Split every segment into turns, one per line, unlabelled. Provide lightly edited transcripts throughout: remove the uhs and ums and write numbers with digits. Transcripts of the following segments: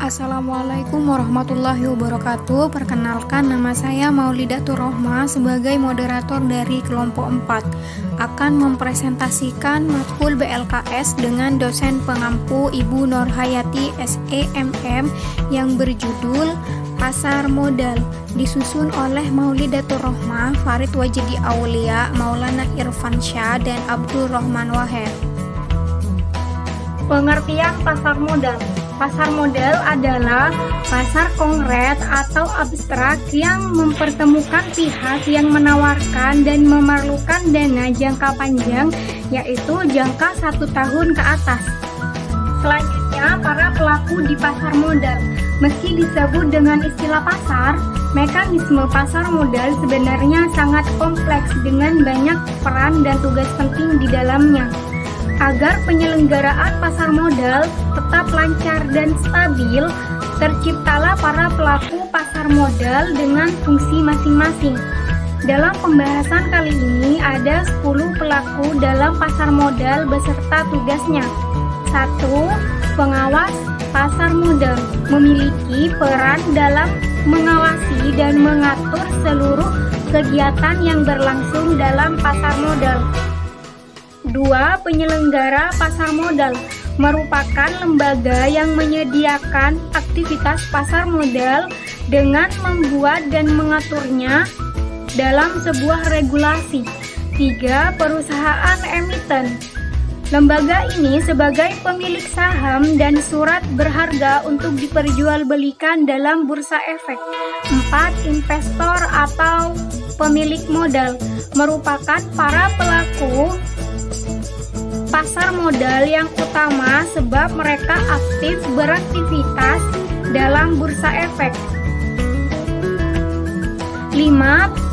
Assalamualaikum warahmatullahi wabarakatuh. Perkenalkan, nama saya Maulidatur Rohmah sebagai moderator dari kelompok 4 akan mempresentasikan matkul BLKS dengan dosen pengampu Ibu Nurhayati SEMM yang berjudul Pasar Modal, disusun oleh Maulidatur Rohmah, Farid Wajidi Aulia, Maulana Irfansyah, dan Abdul Rahman Wahid.
Pengertian pasar modal. Pasar modal adalah pasar konkret atau abstrak yang mempertemukan pihak yang menawarkan dan memerlukan dana jangka panjang, yaitu jangka 1 tahun ke atas. Selanjutnya, para pelaku di pasar modal. Meski disebut dengan istilah pasar, mekanisme pasar modal sebenarnya sangat kompleks dengan banyak peran dan tugas penting di dalamnya. Agar penyelenggaraan pasar modal tetap lancar dan stabil, terciptalah para pelaku pasar modal dengan fungsi masing-masing. Dalam pembahasan kali ini ada 10 pelaku dalam pasar modal beserta tugasnya. 1. Pengawas pasar modal memiliki peran dalam mengawasi dan mengatur seluruh kegiatan yang berlangsung dalam pasar modal. 2. Penyelenggara pasar modal merupakan lembaga yang menyediakan aktivitas pasar modal dengan membuat dan mengaturnya dalam sebuah regulasi. 3. Perusahaan emiten. Lembaga ini sebagai pemilik saham dan surat berharga untuk diperjualbelikan dalam bursa efek. 4. Investor atau pemilik modal merupakan para pelaku pasar modal yang utama sebab mereka aktif beraktivitas dalam bursa efek. 5.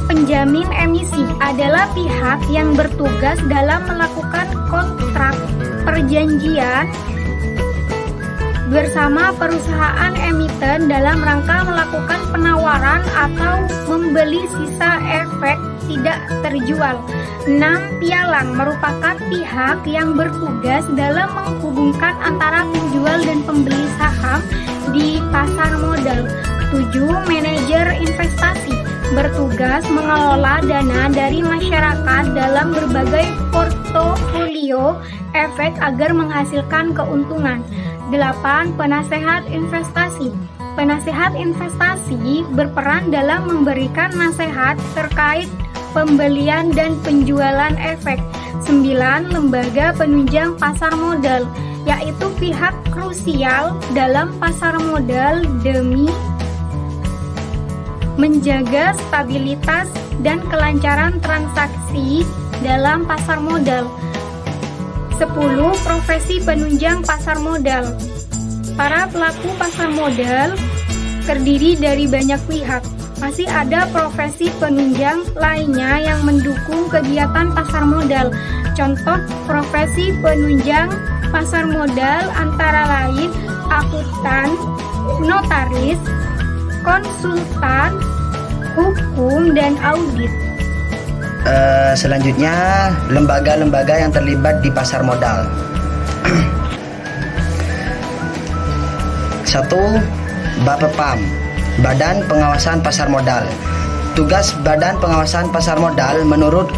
Penjamin emisi adalah pihak yang bertugas dalam melakukan kontrak perjanjian bersama perusahaan emiten dalam rangka melakukan penawaran atau membeli sisa efek tidak terjual. 6. Pialang merupakan pihak yang bertugas dalam menghubungkan antara penjual dan pembeli saham di pasar modal. 7. Manajer investasi bertugas mengelola dana dari masyarakat dalam berbagai portofolio efek agar menghasilkan keuntungan. 8. Penasehat investasi. Penasehat investasi berperan dalam memberikan nasihat terkait pembelian dan penjualan efek. 9. Lembaga penunjang pasar modal, yaitu pihak krusial dalam pasar modal demi menjaga stabilitas dan kelancaran transaksi dalam pasar modal. 10. Profesi penunjang pasar modal. Para pelaku pasar modal terdiri dari banyak pihak. Masih ada profesi penunjang lainnya yang mendukung kegiatan pasar modal. Contoh profesi penunjang pasar modal antara lain akuntan, notaris, konsultan, hukum, dan audit.
Selanjutnya, lembaga-lembaga yang terlibat di pasar modal. 1. Bapepam, Badan Pengawasan Pasar Modal. Tugas Badan Pengawasan Pasar Modal menurut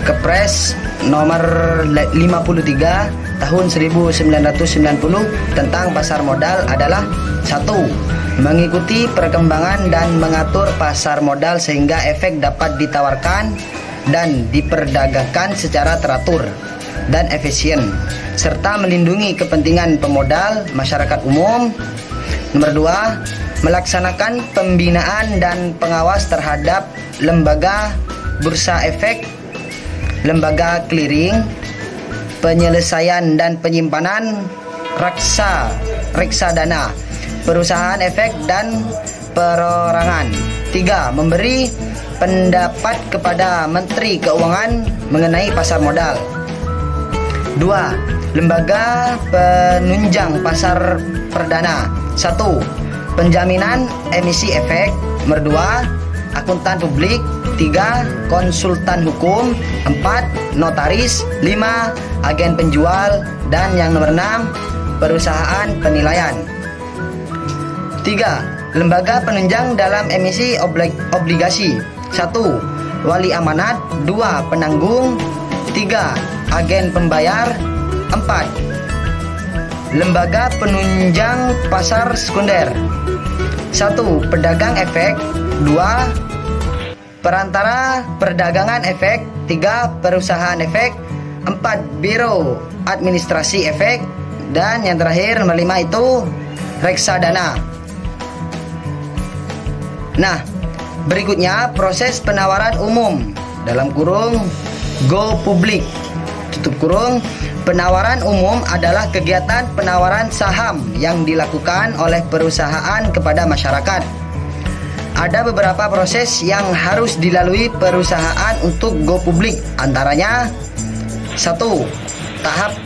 Kepres nomor 53 tahun 1990 tentang pasar modal adalah 1. Mengikuti perkembangan dan mengatur pasar modal sehingga efek dapat ditawarkan dan diperdagangkan secara teratur dan efisien, serta melindungi kepentingan pemodal masyarakat umum. Nomor 2. Melaksanakan pembinaan dan pengawas terhadap lembaga bursa efek, lembaga clearing, penyelesaian dan penyimpanan reksadana, perusahaan efek dan perorangan. 3. Memberi pendapat kepada Menteri Keuangan mengenai pasar modal. 2. Lembaga penunjang pasar perdana. 1. Penjaminan emisi efek. Nomor 2. Akuntan publik. 3. Konsultan hukum. 4. Notaris. 5. Agen penjual. Dan yang nomor 6. Perusahaan penilaian. 3. Lembaga penunjang dalam emisi obligasi. 1. Wali amanat. 2. Penanggung. 3. Agen pembayar. 4. Lembaga penunjang pasar sekunder. 1. Pedagang efek. 2. Perantara perdagangan efek. 3. Perusahaan efek. 4. Biro administrasi efek. Dan yang terakhir nomor 5 itu reksadana. Nah, berikutnya proses penawaran umum dalam kurung go publik tutup kurung. Penawaran umum adalah kegiatan penawaran saham yang dilakukan oleh perusahaan kepada masyarakat. Ada beberapa proses yang harus dilalui perusahaan untuk go publik, antaranya 1. Tahap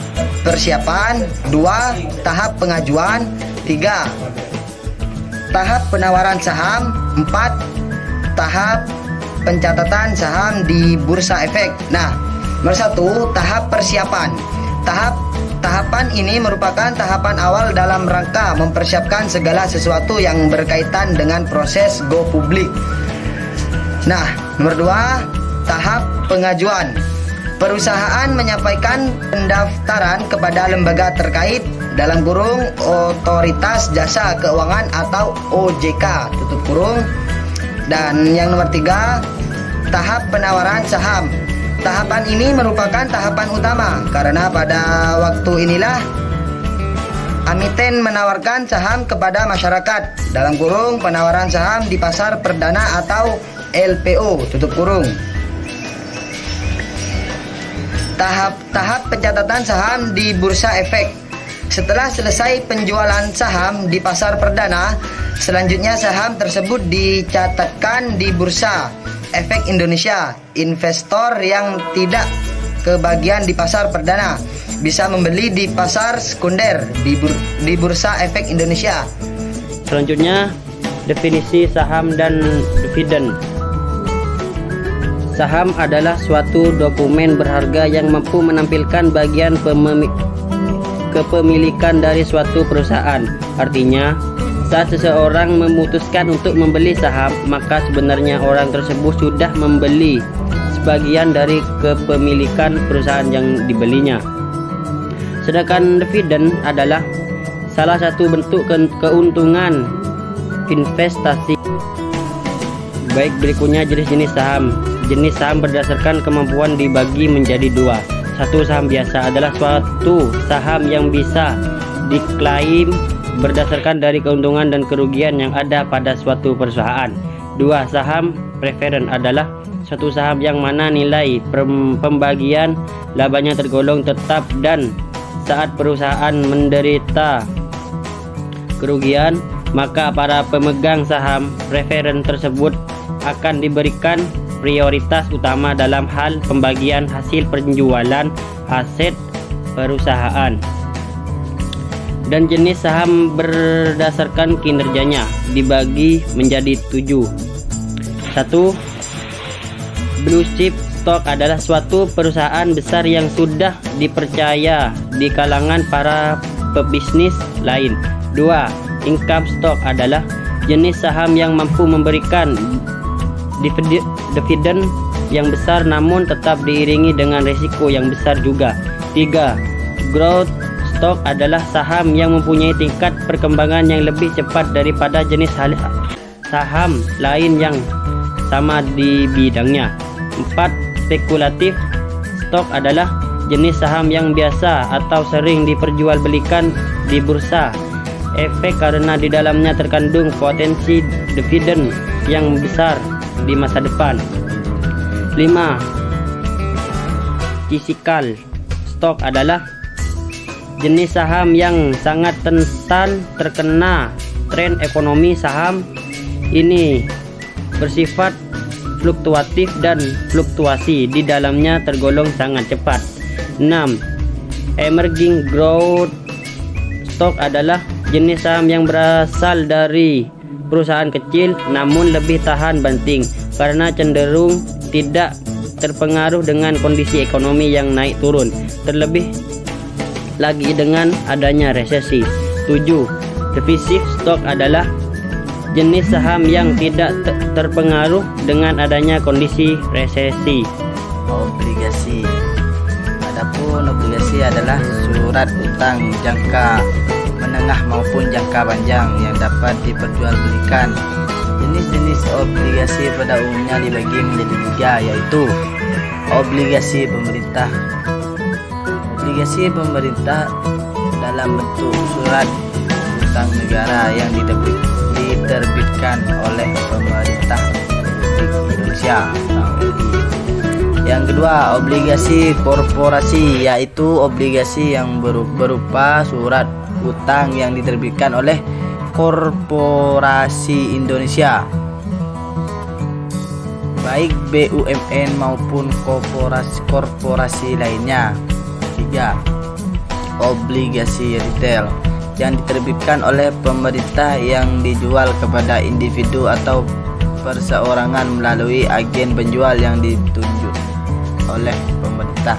persiapan. 2. Tahap pengajuan. 3. Tahap penawaran saham. 4. Tahap pencatatan saham di Bursa Efek. Nah, nomor 1, tahap persiapan. Tahapan ini merupakan tahapan awal dalam rangka mempersiapkan segala sesuatu yang berkaitan dengan proses go publik. Nah, nomor 2, tahap pengajuan. Perusahaan menyampaikan pendaftaran kepada lembaga terkait dalam kurung Otoritas Jasa Keuangan atau OJK tutup kurung. Dan yang nomor 3, tahap penawaran saham. Tahapan ini merupakan tahapan utama karena pada waktu inilah emiten menawarkan saham kepada masyarakat dalam kurung penawaran saham di pasar perdana atau LPO tutup kurung. Tahap pencatatan saham di Bursa Efek. Setelah selesai penjualan saham di pasar perdana, selanjutnya saham tersebut dicatatkan di Bursa Efek Indonesia. Investor yang tidak kebagian di pasar perdana bisa membeli di pasar sekunder di Bursa Efek Indonesia.
Selanjutnya, definisi saham dan dividen. Saham adalah suatu dokumen berharga yang mampu menampilkan bagian kepemilikan dari suatu perusahaan. Artinya, saat seseorang memutuskan untuk membeli saham, maka sebenarnya orang tersebut sudah membeli sebagian dari kepemilikan perusahaan yang dibelinya. Sedangkan dividen adalah salah satu bentuk keuntungan investasi. Baik, berikutnya jenis-jenis saham. Jenis saham berdasarkan kemampuan dibagi menjadi 2. 1. Saham biasa adalah suatu saham yang bisa diklaim berdasarkan dari keuntungan dan kerugian yang ada pada suatu perusahaan. 2. Saham preferen adalah suatu saham yang mana nilai pembagian labanya tergolong tetap dan saat perusahaan menderita kerugian, maka para pemegang saham preferen tersebut akan diberikan prioritas utama dalam hal pembagian hasil penjualan aset perusahaan. Dan jenis saham berdasarkan kinerjanya dibagi menjadi 7. 1. Blue chip stock adalah suatu perusahaan besar yang sudah dipercaya di kalangan para pebisnis lain. 2. Income stock adalah jenis saham yang mampu memberikan dividen yang besar namun tetap diiringi dengan risiko yang besar juga. 3. Growth stock adalah saham yang mempunyai tingkat perkembangan yang lebih cepat daripada jenis saham lain yang sama di bidangnya. 4. Spekulatif stock adalah jenis saham yang biasa atau sering diperjualbelikan di bursa efek karena di dalamnya terkandung potensi dividen yang besar di masa depan. 5. Cyclical stock adalah jenis saham yang sangat rentan terkena tren ekonomi. Saham ini bersifat fluktuatif dan fluktuasi di dalamnya tergolong sangat cepat. 6. Emerging growth stock adalah jenis saham yang berasal dari perusahaan kecil namun lebih tahan banting karena cenderung tidak terpengaruh dengan kondisi ekonomi yang naik turun, terlebih lagi dengan adanya resesi. 7. Defensive stock adalah jenis saham yang tidak terpengaruh dengan adanya kondisi resesi.
Obligasi. Adapun obligasi adalah surat utang jangka menengah maupun jangka panjang yang dapat diperjualbelikan. Jenis-jenis obligasi pada umumnya dibagi menjadi 3, yaitu obligasi pemerintah. Obligasi pemerintah dalam bentuk surat utang negara yang diterbitkan oleh pemerintah Republik Indonesia atau RI. Yang kedua, obligasi korporasi, yaitu obligasi yang berupa surat utang yang diterbitkan oleh korporasi Indonesia, baik BUMN maupun korporasi lainnya. 3. Obligasi retail yang diterbitkan oleh pemerintah yang dijual kepada individu atau perseorangan melalui agen penjual yang ditunjuk oleh pemerintah.